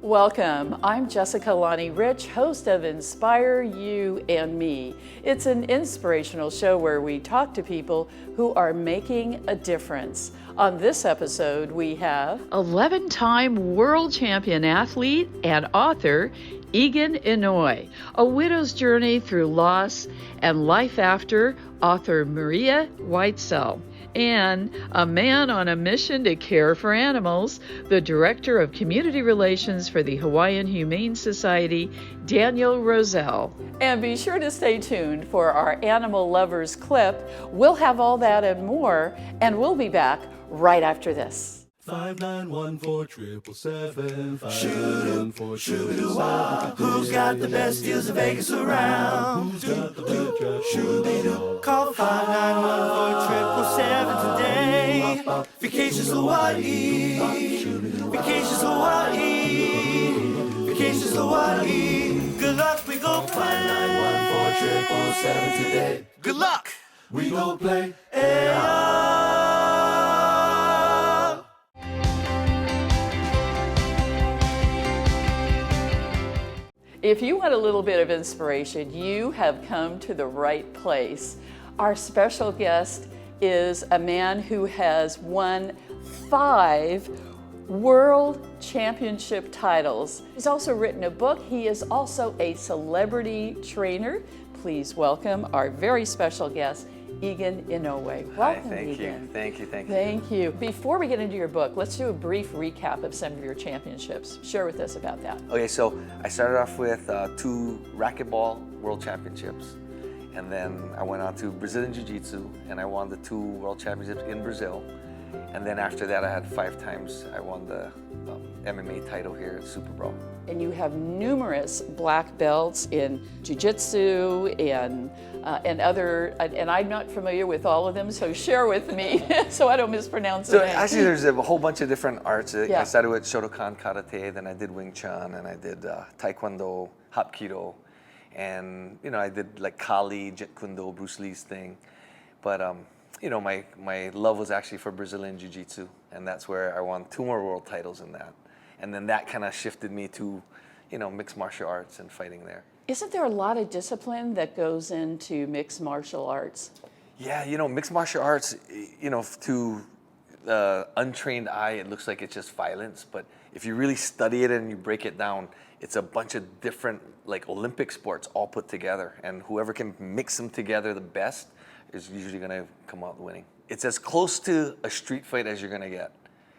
Welcome. I'm Jessica Lonnie Rich, host of Inspire You and Me. It's an inspirational show where we talk to people who are making a difference. On this episode, we have 11-time world champion athlete and author Egan Inoue, a widow's journey through loss and life after, author Maria Whitesell, and a man on a mission to care for animals, the Director of Community Relations for the Hawaiian Humane Society, Daniel Roselle. And be sure to stay tuned for our Animal Lovers clip. We'll have all that and more, and we'll be back right after this. 5914-777. Shoot-a-wah. Who's got the best deals in Vegas around? Who's got the best shoot-a-doo. Call 5914-777 today. Vacations Hawaii. Vacations Hawaii. Vacations Hawaii. Good luck, we go play. 5914-777 today. Good luck, we go play. If you want a little bit of inspiration, you have come to the right place. Our special guest is a man who has won 5 world championship titles. He's also written a book. He is also a celebrity trainer. Please welcome our very special guest, Egan Inoue. Welcome, Hi, Egan. Thank you. Thank you. Before we get into your book, let's do a brief recap of some of your championships. Share with us about that. Okay, so I started off with 2 racquetball world championships, and then I went on to Brazilian Jiu-Jitsu, and I won the 2 world championships in Brazil. And then after that, I had 5 times I won the MMA title here at Super Brawl. And you have numerous black belts in jiu-jitsu and other, and I'm not familiar with all of them, so share with me so I don't mispronounce So it. actually, there's a whole bunch of different arts. Yeah. I started with Shotokan Karate, then I did Wing Chun, and I did Taekwondo, Hapkido, and I did like Kali, Jeet Kune Do, Bruce Lee's thing. But my love was actually for Brazilian Jiu-Jitsu, and that's where I won 2 more world titles in that. And then that kind of shifted me to, mixed martial arts and fighting there. Isn't there a lot of discipline that goes into mixed martial arts? Yeah, mixed martial arts, to the untrained eye, it looks like it's just violence. But if you really study it and you break it down, it's a bunch of different, like Olympic sports all put together. And whoever can mix them together the best is usually going to come out winning. It's as close to a street fight as you're going to get.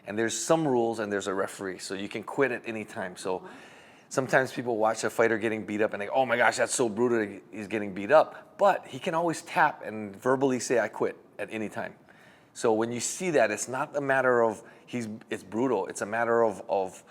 And there's some rules and there's a referee, so you can quit at any time. So sometimes people watch a fighter getting beat up and they go, oh my gosh, that's so brutal, he's getting beat up. But he can always tap and verbally say, I quit at any time. So when you see that, it's not a matter of it's brutal, it's a matter of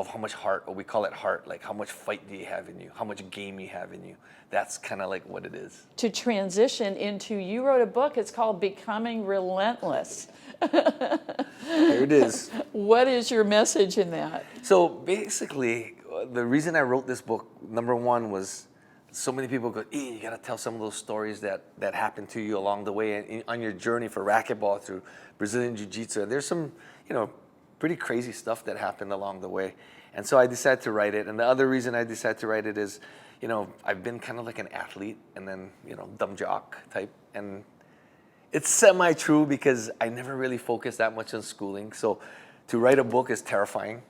how much heart, or we call it heart, like how much fight do you have in you, how much game you have in you. That's kind of like what it is. To transition into, you wrote a book, it's called Becoming Relentless. Here it is. What is your message in that? So basically, the reason I wrote this book, number one, was so many people go, you got to tell some of those stories that happened to you along the way on your journey for racquetball through Brazilian Jiu-Jitsu. There's some, pretty crazy stuff that happened along the way. And so I decided to write it. And the other reason I decided to write it is, I've been kind of like an athlete and then, dumb jock type. And it's semi-true because I never really focused that much on schooling. So to write a book is terrifying.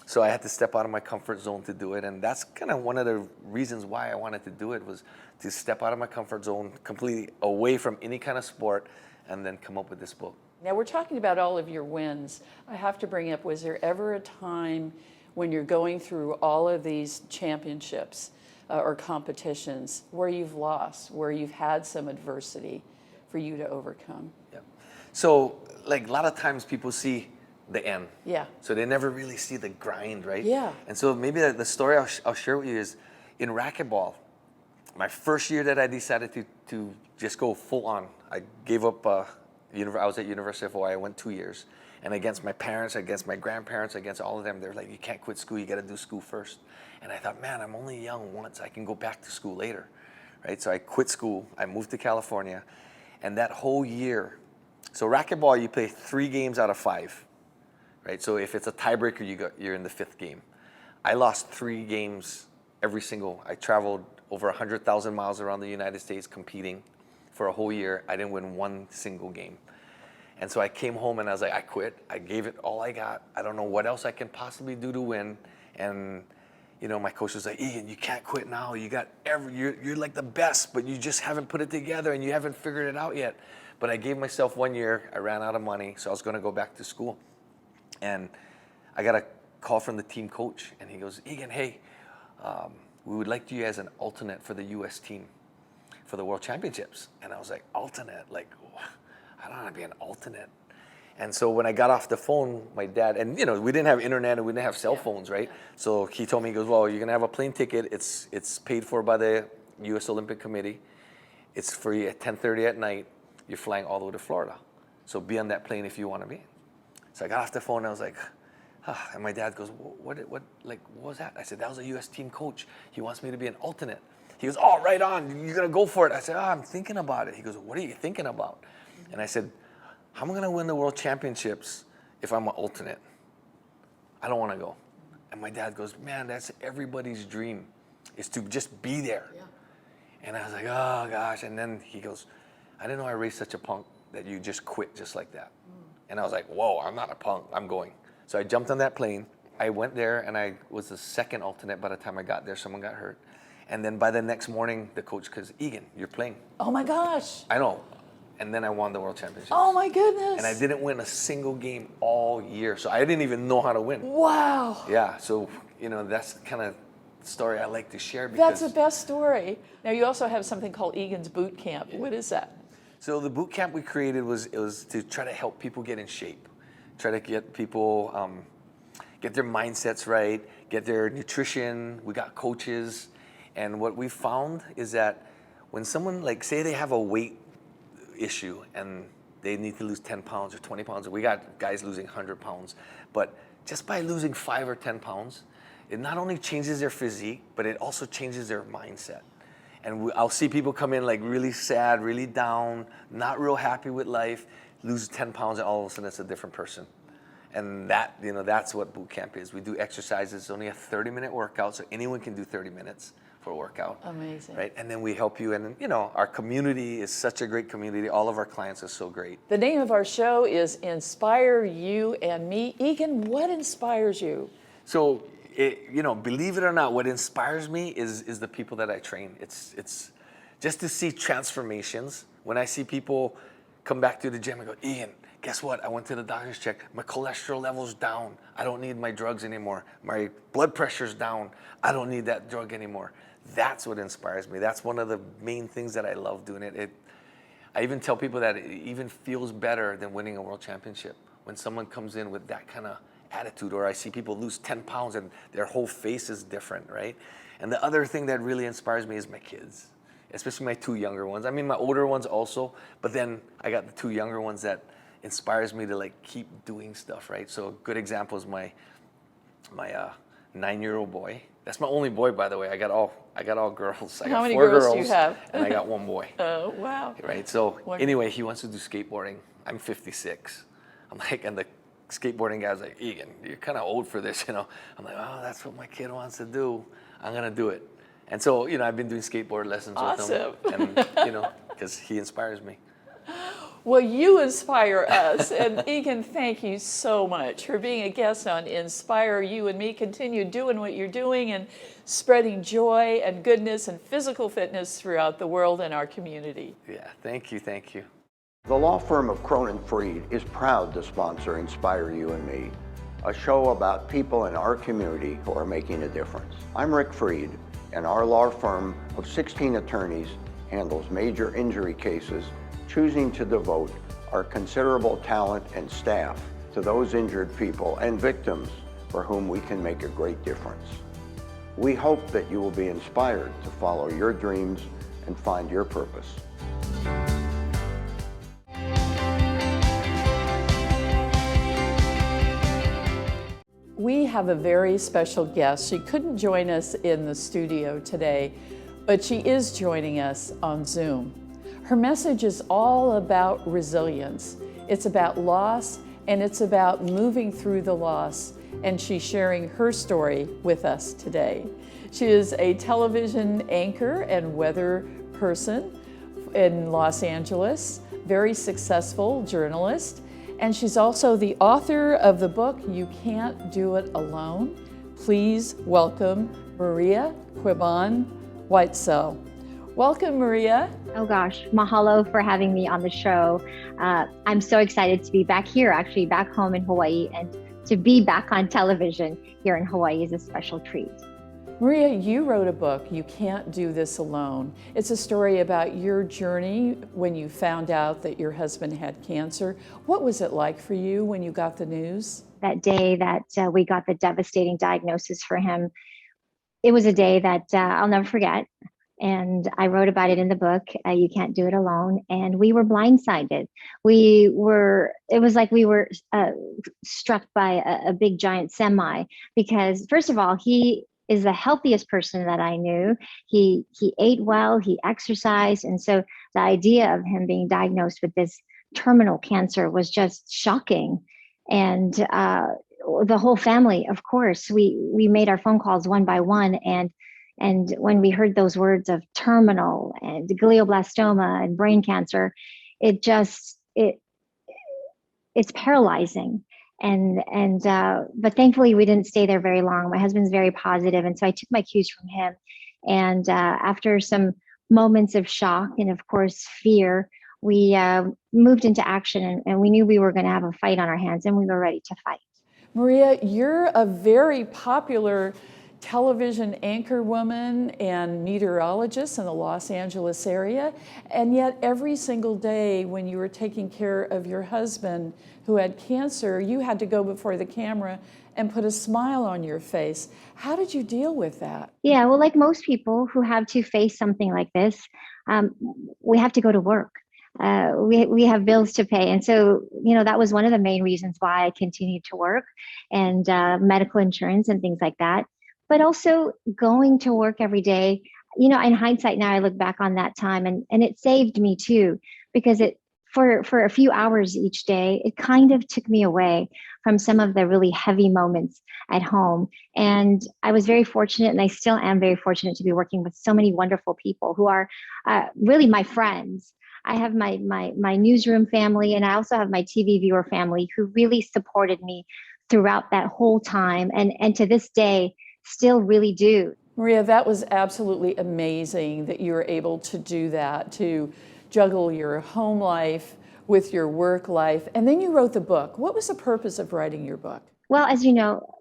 So I had to step out of my comfort zone to do it. And that's kind of one of the reasons why I wanted to do it, was to step out of my comfort zone, completely away from any kind of sport, and then come up with this book. Now we're talking about all of your wins. I have to bring up, was there ever a time when you're going through all of these championships or competitions where you've lost, where you've had some adversity for you to overcome? Yeah. So like a lot of times people see the end. Yeah. So they never really see the grind, right? Yeah. And so maybe the story I'll share with you is in racquetball, my first year that I decided to just go full on, I gave up, I was at University of Hawaii, I went 2 years. And against my parents, against my grandparents, against all of them, they're like, you can't quit school, you gotta do school first. And I thought, man, I'm only young once, I can go back to school later, right? So I quit school, I moved to California, and that whole year, so racquetball, you play 3 games out of 5, right? So if it's a tiebreaker, you're in the 5th game. I lost 3 games I traveled over 100,000 miles around the United States competing for a whole year. I didn't win one single game. And so I came home and I was like, I quit. I gave it all I got. I don't know what else I can possibly do to win. And you know, my coach was like, Egan, you can't quit now. You're like the best, but you just haven't put it together and you haven't figured it out yet. But I gave myself 1 year. I ran out of money, so I was going to go back to school. And I got a call from the team coach, and he goes, Egan, hey, we would like you as an alternate for the U.S. team for the World Championships. And I was like, alternate? Like, I don't want to be an alternate. And so when I got off the phone, my dad, and you know, we didn't have internet and we didn't have cell phones, right? So he told me, he goes, well, you're going to have a plane ticket. It's paid for by the U.S. Olympic Committee. It's free at 10:30 at night. You're flying all the way to Florida. So be on that plane if you want to be. So I got off the phone and I was like, and my dad goes, what was that? I said, that was a U.S. team coach. He wants me to be an alternate. He goes, oh, right on. You're going to go for it. I said, I'm thinking about it. He goes, what are you thinking about? And I said, how am I going to win the World Championships if I'm an alternate? I don't want to go. And my dad goes, man, that's everybody's dream, is to just be there. Yeah. And I was like, oh, gosh. And then he goes, I didn't know I raised such a punk that you just quit just like that. And I was like, whoa, I'm not a punk. I'm going. So I jumped on that plane. I went there, and I was the second alternate by the time I got there. Someone got hurt. And then by the next morning, the coach goes, Egan, you're playing. Oh, my gosh. I know. And then I won the World Championships. Oh, my goodness. And I didn't win a single game all year. So I didn't even know how to win. Wow. Yeah. So, you know, that's the kind of story I like to share. Because that's the best story. Now, you also have something called Egan's Boot Camp. Yeah. What is that? So the boot camp we created was to try to help people get in shape, try to get people get their mindsets right, get their nutrition. We got coaches, and what we found is that when someone, like, say they have a weight issue and they need to lose 10 pounds or 20 pounds, we got guys losing 100 pounds, but just by losing 5 or 10 pounds, it not only changes their physique, but it also changes their mindset. And I'll see people come in like really sad, really down, not real happy with life, lose 10 pounds, and all of a sudden it's a different person. And that, you know, that's what boot camp is. We do exercises. It's only a 30-minute workout, so anyone can do 30 minutes for a workout. Amazing. Right? And then we help you. And, you know, our community is such a great community. All of our clients are so great. The name of our show is Inspire You and Me. Egan, what inspires you? So, you know, believe it or not, what inspires me is the people that I train. It's just to see transformations. When I see people come back to the gym and go, Egan, guess what? I went to the doctor's check. My cholesterol level's down. I don't need my drugs anymore. My blood pressure's down. I don't need that drug anymore. That's what inspires me. That's one of the main things that I love doing it. I even tell people that it even feels better than winning a world championship when someone comes in with that kind of attitude, or I see people lose 10 pounds and their whole face is different, right? And the other thing that really inspires me is my kids, especially my 2 younger ones. I mean, my older ones also, but then I got the 2 younger ones that inspires me to like keep doing stuff, right? So a good example is my 9-year-old boy. That's my only boy, by the way. I got all girls. I got How many 4 girls do you have? And I got 1 boy. Oh, wow. Right. So anyway, he wants to do skateboarding. I'm 56. I'm like, and the skateboarding guy's like, Egan, you're kind of old for this, you know. I'm like, oh, that's what my kid wants to do. I'm gonna do it. And so, you know, I've been doing skateboard lessons with him, and you know, because he inspires me. Well, you inspire us, and Egan, thank you so much for being a guest on Inspire You and Me. Continue doing what you're doing and spreading joy and goodness and physical fitness throughout the world and our community. Yeah, thank you, thank you. The law firm of Cronin Freed is proud to sponsor Inspire You and Me, a show about people in our community who are making a difference. I'm Rick Freed, and our law firm of 16 attorneys handles major injury cases, choosing to devote our considerable talent and staff to those injured people and victims for whom we can make a great difference. We hope that you will be inspired to follow your dreams and find your purpose. We have a very special guest. She couldn't join us in the studio today, but she is joining us on Zoom. Her message is all about resilience. It's about loss, and it's about moving through the loss and she's sharing her story with us today. She is a television anchor and weather person in Los Angeles, very successful journalist, and she's also the author of the book, You Can't Do It Alone. Please welcome Maria Quiban Whitesell. Welcome, Maria. Oh gosh, mahalo for having me on the show. I'm so excited to be back here, actually back home in Hawaii, and to be back on television here in Hawaii is a special treat. Maria, you wrote a book, You Can't Do This Alone. It's a story about your journey when you found out that your husband had cancer. What was it like for you when you got the news? That day that we got the devastating diagnosis for him, it was a day that I'll never forget. And I wrote about it in the book, You Can't Do It Alone. And we were blindsided. It was like we were struck by a big giant semi, because first of all, he is the healthiest person that I knew. He ate well, he exercised. And so the idea of him being diagnosed with this terminal cancer was just shocking. And the whole family, of course, we made our phone calls one by one. And when we heard those words of terminal and glioblastoma and brain cancer, it's paralyzing. But thankfully we didn't stay there very long. My husband's very positive, and so I took my cues from him. And after some moments of shock and of course fear, we moved into action, and we knew we were going to have a fight on our hands, and we were ready to fight. Maria, you're a very popular television anchor woman and meteorologist in the Los Angeles area, and yet every single day when you were taking care of your husband who had cancer, you had to go before the camera and put a smile on your face. How did you deal with that? Yeah, well, like most people who have to face something like this, we have to go to work. We have bills to pay. And so, that was one of the main reasons why I continued to work, and medical insurance and things like that. But also going to work every day, in hindsight now, I look back on that time and it saved me too, because for a few hours each day, it kind of took me away from some of the really heavy moments at home. And I was very fortunate, and I still am very fortunate to be working with so many wonderful people who are really my friends. I have my newsroom family, and I also have my TV viewer family who really supported me throughout that whole time. And to this day, still really do. Maria, that was absolutely amazing that you were able to do that, to juggle your home life with your work life. And then you wrote the book. What was the purpose of writing your book? Well, as you know,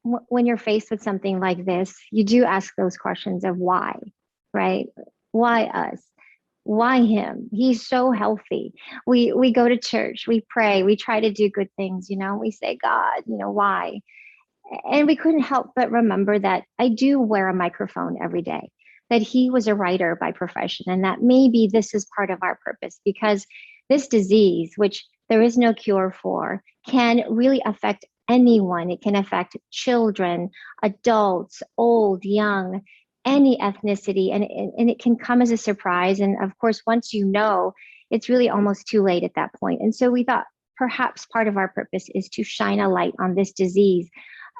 when you're faced with something like this, you do ask those questions of why, right? Why us? Why him? He's so healthy. We go to church, we pray, we try to do good things, we say, God, why? And we couldn't help but remember that I do wear a microphone every day, that he was a writer by profession, and that maybe this is part of our purpose, because this disease, which there is no cure for, can really affect anyone. It can affect children, adults, old, young, any ethnicity, and it can come as a surprise. And of course, once you know, it's really almost too late at that point. And so we thought perhaps part of our purpose is to shine a light on this disease.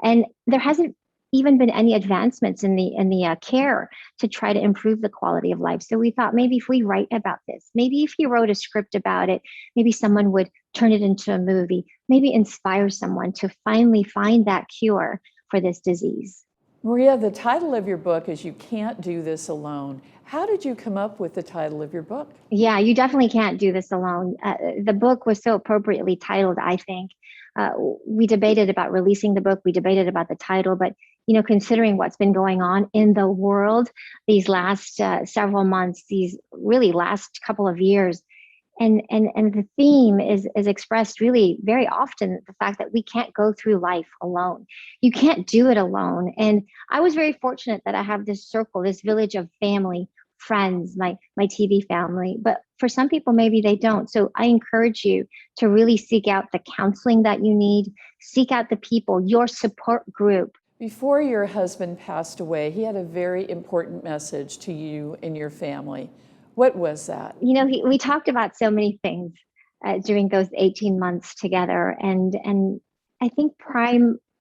And there hasn't even been any advancements in the care to try to improve the quality of life. So we thought maybe if we write about this, maybe if he wrote a script about it, maybe someone would turn it into a movie, maybe inspire someone to finally find that cure for this disease. Maria, the title of your book is You Can't Do This Alone. How did you come up with the title of your book? Yeah, you definitely can't do this alone. The book was so appropriately titled, I think. We debated about releasing the book. We debated about the title, but considering what's been going on in the world these last several months, these really last couple of years, and the theme is expressed really very often, the fact that we can't go through life alone. You can't do it alone. And I was very fortunate that I have this circle, this village of family, friends, my TV family, but for some people, maybe they don't. So I encourage you to really seek out the counseling that you need, seek out the people, your support group. Before your husband passed away, he had a very important message to you and your family. What was that? We talked about so many things during those 18 months together. And I think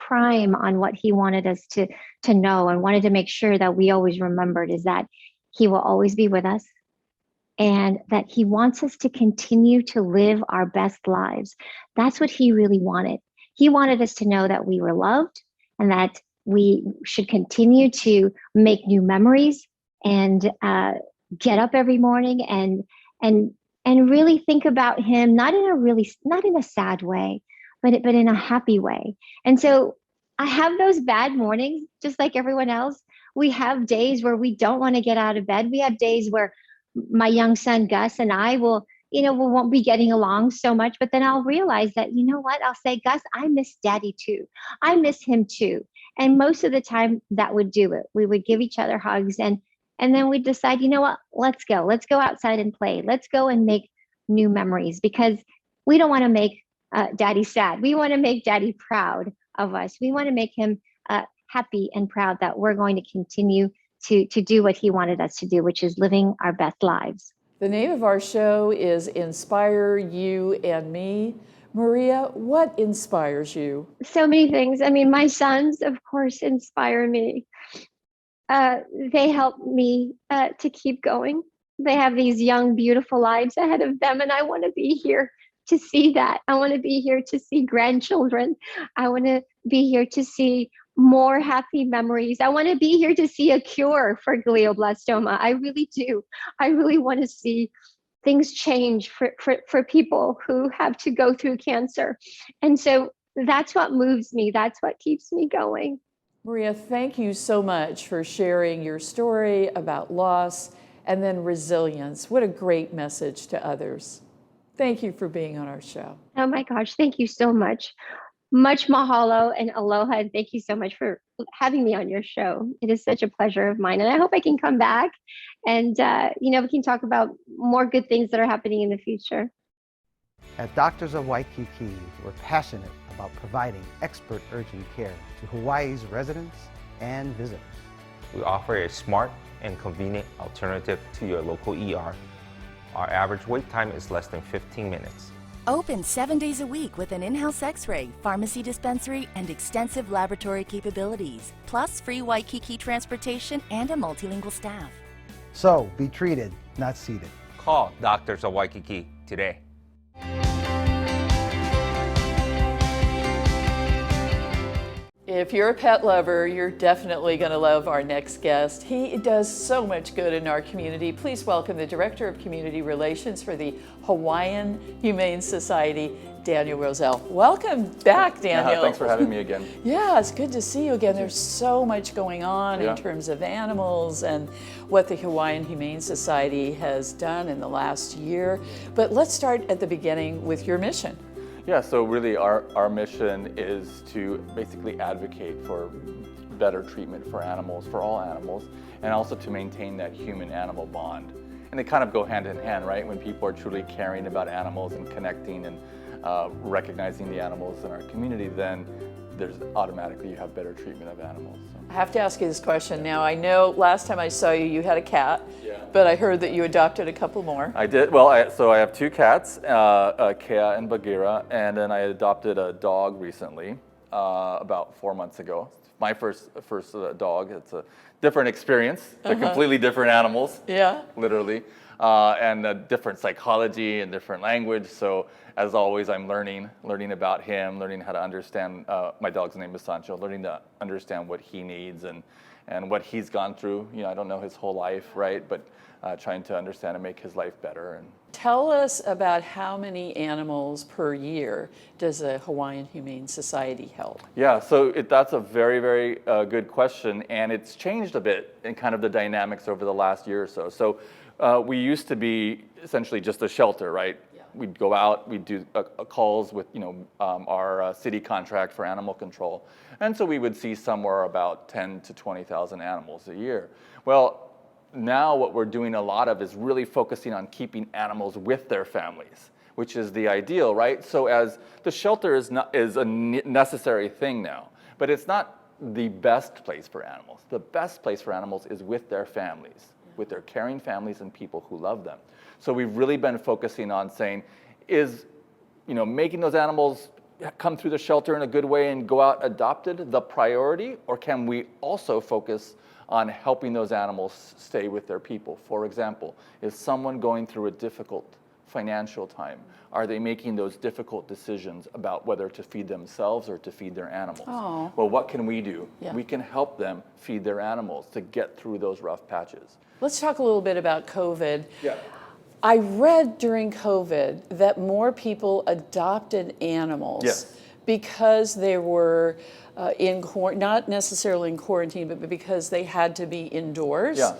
prime on what he wanted us to know and wanted to make sure that we always remembered is that he will always be with us and that he wants us to continue to live our best lives. That's what he really wanted. He wanted us to know that we were loved and that we should continue to make new memories and get up every morning and really think about him, not in a sad way, but in a happy way. And so I have those bad mornings, just like everyone else. We have days where we don't want to get out of bed. We have days where my young son Gus and I we won't be getting along so much, but then I'll realize that, you know what, I'll say, Gus, I miss daddy too. I miss him too. And most of the time that would do it. We would give each other hugs and then we'd decide, you know what, let's go outside and play. Let's go and make new memories because we don't want to make daddy sad. We want to make daddy proud of us. We want to make him happy and proud that we're going to continue to do what he wanted us to do, which is living our best lives. The name of our show is Inspire You and Me. Maria, what inspires you? So many things. I mean, my sons, of course, inspire me. They help me to keep going. They have these young, beautiful lives ahead of them, and I want to be here to see that. I want to be here to see grandchildren. I want to be here to see more happy memories. I want to be here to see a cure for glioblastoma. I really do. I really want to see things change for people who have to go through cancer. And so that's what moves me. That's what keeps me going. Maria, thank you so much for sharing your story about loss and then resilience. What a great message to others. Thank you for being on our show. Oh my gosh, thank you so much. Much mahalo and aloha, and thank you so much for having me on your show. It is such a pleasure of mine, and I hope I can come back and we can talk about more good things that are happening in the future. At Doctors of Waikiki, we're passionate about providing expert urgent care to Hawaii's residents and visitors. We offer a smart and convenient alternative to your local ER. Our average wait time is less than 15 minutes. Open 7 days a week with an in-house x-ray, pharmacy dispensary, and extensive laboratory capabilities, plus free Waikiki transportation and a multilingual staff. So, be treated, not seated. Call Doctors of Waikiki today. If you're a pet lover, you're definitely going to love our next guest. He does so much good in our community. Please welcome the Director of Community Relations for the Hawaiian Humane Society, Daniel Roselle. Welcome back, Daniel. Thanks for having me again. Yeah, it's good to see you again. There's so much going on in terms of animals and what the Hawaiian Humane Society has done in the last year. But let's start at the beginning with your mission. Yeah, so really our mission is to basically advocate for better treatment for animals, for all animals, and also to maintain that human-animal bond. And they kind of go hand in hand, right? When people are truly caring about animals and connecting and recognizing the animals in our community, then there's automatically you have better treatment of animals. So. I have to ask you this question now. I know last time I saw you, you had a cat, but I heard that you adopted a couple more. I did. Well, so I have two cats, Kea and Bagheera, and then I adopted a dog recently, about 4 months ago. My first dog. It's a different experience. They're completely different animals. Yeah. Literally. And a different psychology and different language. So as always, I'm learning about him, learning how to understand, my dog's name is Sancho, learning to understand what he needs and what he's gone through. You know, I don't know his whole life, right? But trying to understand and make his life better. And tell us about how many animals per year does the Hawaiian Humane Society help? Yeah, so that's a very, very good question. And it's changed a bit in kind of the dynamics over the last year or so. So we used to be essentially just a shelter, right? We'd go out, we'd do calls with, our city contract for animal control. And so we would see somewhere about 10 to 20,000 animals a year. Well, now what we're doing a lot of is really focusing on keeping animals with their families, which is the ideal, right? So as the shelter is a necessary thing now, but it's not the best place for animals. The best place for animals is with their families, with their caring families and people who love them. So we've really been focusing on saying, is making those animals come through the shelter in a good way and go out adopted the priority, or can we also focus on helping those animals stay with their people? For example, is someone going through a difficult financial time? Are they making those difficult decisions about whether to feed themselves or to feed their animals? Oh. Well, what can we do? Yeah. We can help them feed their animals to get through those rough patches. Let's talk a little bit about COVID. Yeah. I read during COVID that more people adopted animals Yes. because they were not necessarily in quarantine, but because they had to be indoors. Yeah.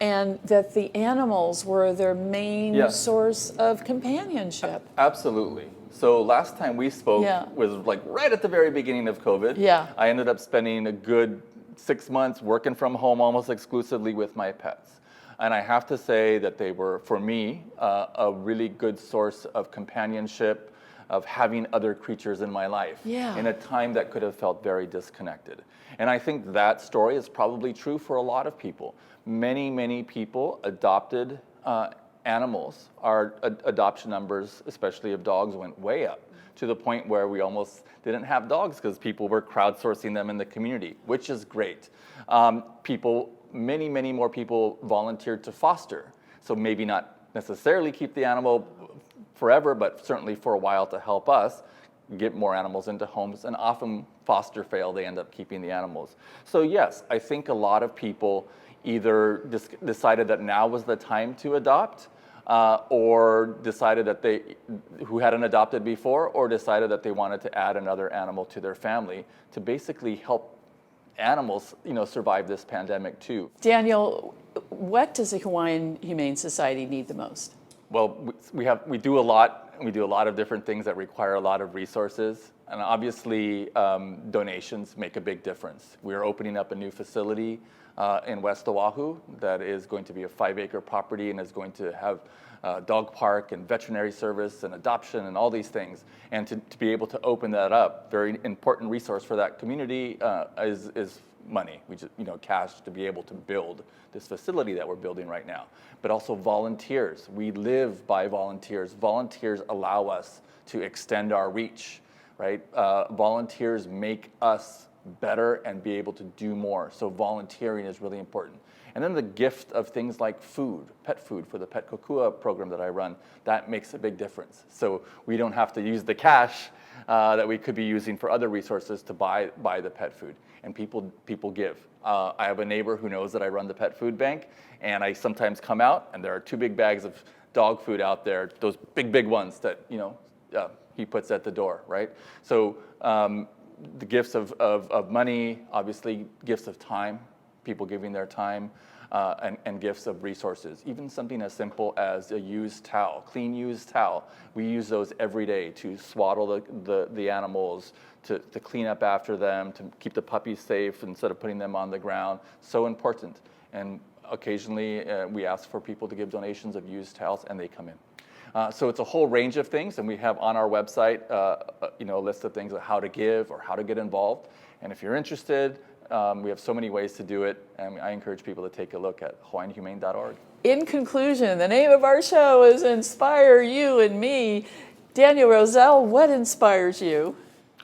And that the animals were their main Yeah. source of companionship. Absolutely. So last time we spoke Yeah. was like right at the very beginning of COVID. Yeah. I ended up spending a good 6 months working from home almost exclusively with my pets. And I have to say that they were, for me, a really good source of companionship, of having other creatures in my life Yeah. in a time that could have felt very disconnected. And I think that story is probably true for a lot of people. Many, many people adopted animals. Our adoption numbers, especially of dogs, went way up to the point where we almost didn't have dogs because people were crowdsourcing them in the community, which is great. Many, many more people volunteered to foster. So maybe not necessarily keep the animal forever, but certainly for a while to help us get more animals into homes. And often foster fail, they end up keeping the animals. So yes, I think a lot of people either decided that now was the time to adopt, or decided that who hadn't adopted before, or decided that they wanted to add another animal to their family to basically help animals, survive this pandemic too. Daniel, what does the Hawaiian Humane Society need the most? Well, we do a lot. We do a lot of different things that require a lot of resources, and obviously donations make a big difference. We are opening up a new facility in West Oahu that is going to be a 5-acre property and is going to have dog park and veterinary service and adoption and all these things. And to be able to open that up, very important resource for that community is money, cash to be able to build this facility that we're building right now. But also volunteers. We live by volunteers. Volunteers allow us to extend our reach, right? Volunteers make us better and be able to do more. So volunteering is really important. And then the gift of things like food, pet food for the Pet Kokua program that I run, that makes a big difference. So we don't have to use the cash that we could be using for other resources to buy the pet food. And people give. I have a neighbor who knows that I run the pet food bank, and I sometimes come out and there are 2 big bags of dog food out there, those big ones that he puts at the door, right? So the gifts of money, obviously gifts of time, people giving their time, and gifts of resources. Even something as simple as a used towel, clean used towel. We use those every day to swaddle the animals, to clean up after them, to keep the puppies safe instead of putting them on the ground. So important. And occasionally we ask for people to give donations of used towels, and they come in. So it's a whole range of things, and we have on our website a list of things of how to give or how to get involved. And if you're interested, we have so many ways to do it, and I encourage people to take a look at hawaiianhumane.org. In conclusion, the name of our show is Inspire You and Me. Daniel Roselle, what inspires you?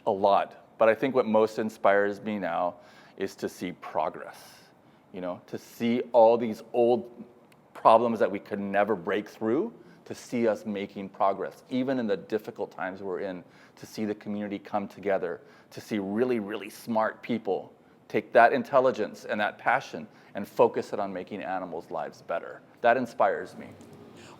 A lot, but I think what most inspires me now is to see progress, to see all these old problems that we could never break through, to see us making progress, even in the difficult times we're in, to see the community come together, to see really, really smart people take that intelligence and that passion and focus it on making animals' lives better. That inspires me.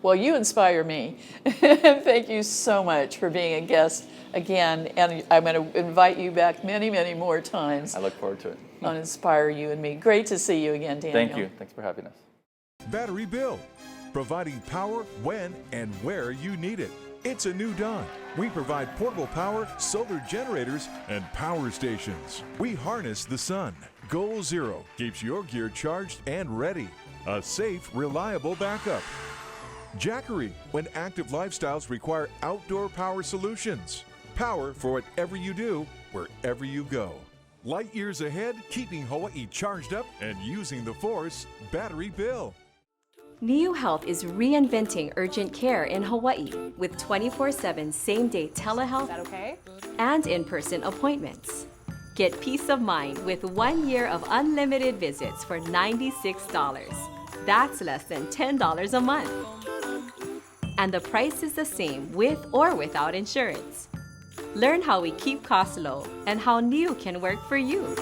Well, you inspire me. Thank you so much for being a guest again, and I'm going to invite you back many, many more times. I look forward to it. On Inspire You and Me. Great to see you again, Daniel. Thank you. Thanks for having us. Battery Bill, providing power when and where you need it. It's a new dawn. We provide portable power, solar generators, and power stations. We harness the sun. Goal Zero keeps your gear charged and ready. A safe, reliable backup. Jackery, when active lifestyles require outdoor power solutions. Power for whatever you do, wherever you go. Light years ahead, keeping Hawaii charged up and using the force. Battery Bill. Niu Health is reinventing urgent care in Hawaii with 24/7 same-day telehealth and in-person appointments. Get peace of mind with 1 year of unlimited visits for $96. That's less than $10 a month. And the price is the same with or without insurance. Learn how we keep costs low and how Niu can work for you.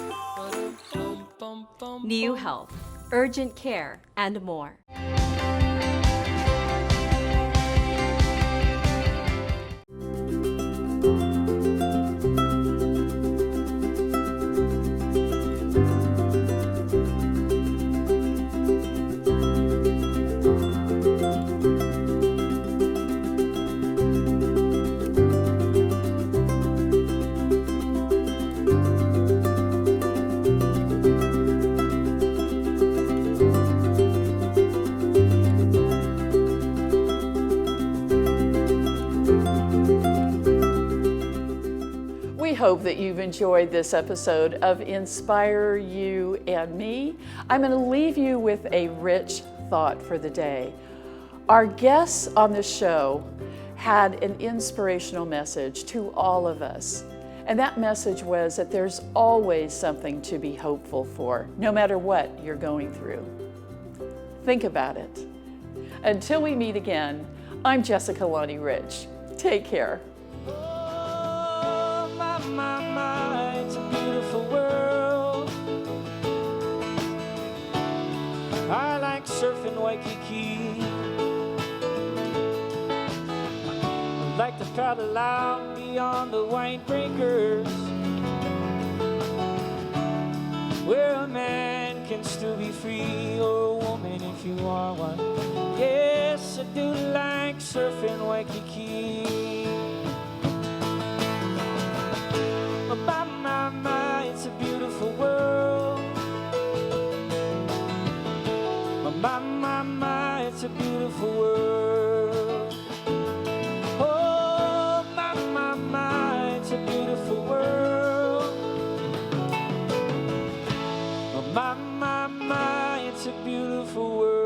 Niu Health, urgent care, and more. Hope that you've enjoyed this episode of Inspire You and Me. I'm going to leave you with a rich thought for the day. Our guests on the show had an inspirational message to all of us. And that message was that there's always something to be hopeful for, no matter what you're going through. Think about it. Until we meet again, I'm Jessica Lonnie Rich. Take care. My, it's a beautiful world. I like surfing Waikiki. I like to paddle out beyond the white breakers, where a man can still be free, or a woman if you are one. Yes, I do like surfing Waikiki. My, it's a beautiful world. My, it's a beautiful world. Oh, my, it's a beautiful world. My, it's a beautiful world.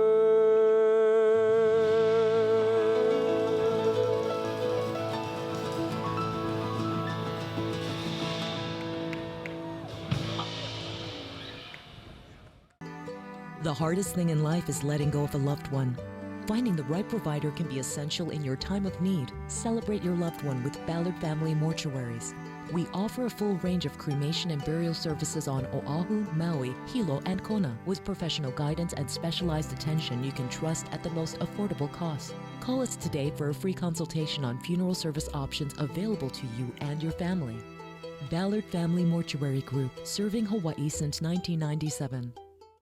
The hardest thing in life is letting go of a loved one. Finding the right provider can be essential in your time of need. Celebrate your loved one with Ballard Family Mortuaries. We offer a full range of cremation and burial services on Oahu, Maui, Hilo, and Kona with professional guidance and specialized attention you can trust at the most affordable cost. Call us today for a free consultation on funeral service options available to you and your family. Ballard Family Mortuary Group, serving Hawaii since 1997.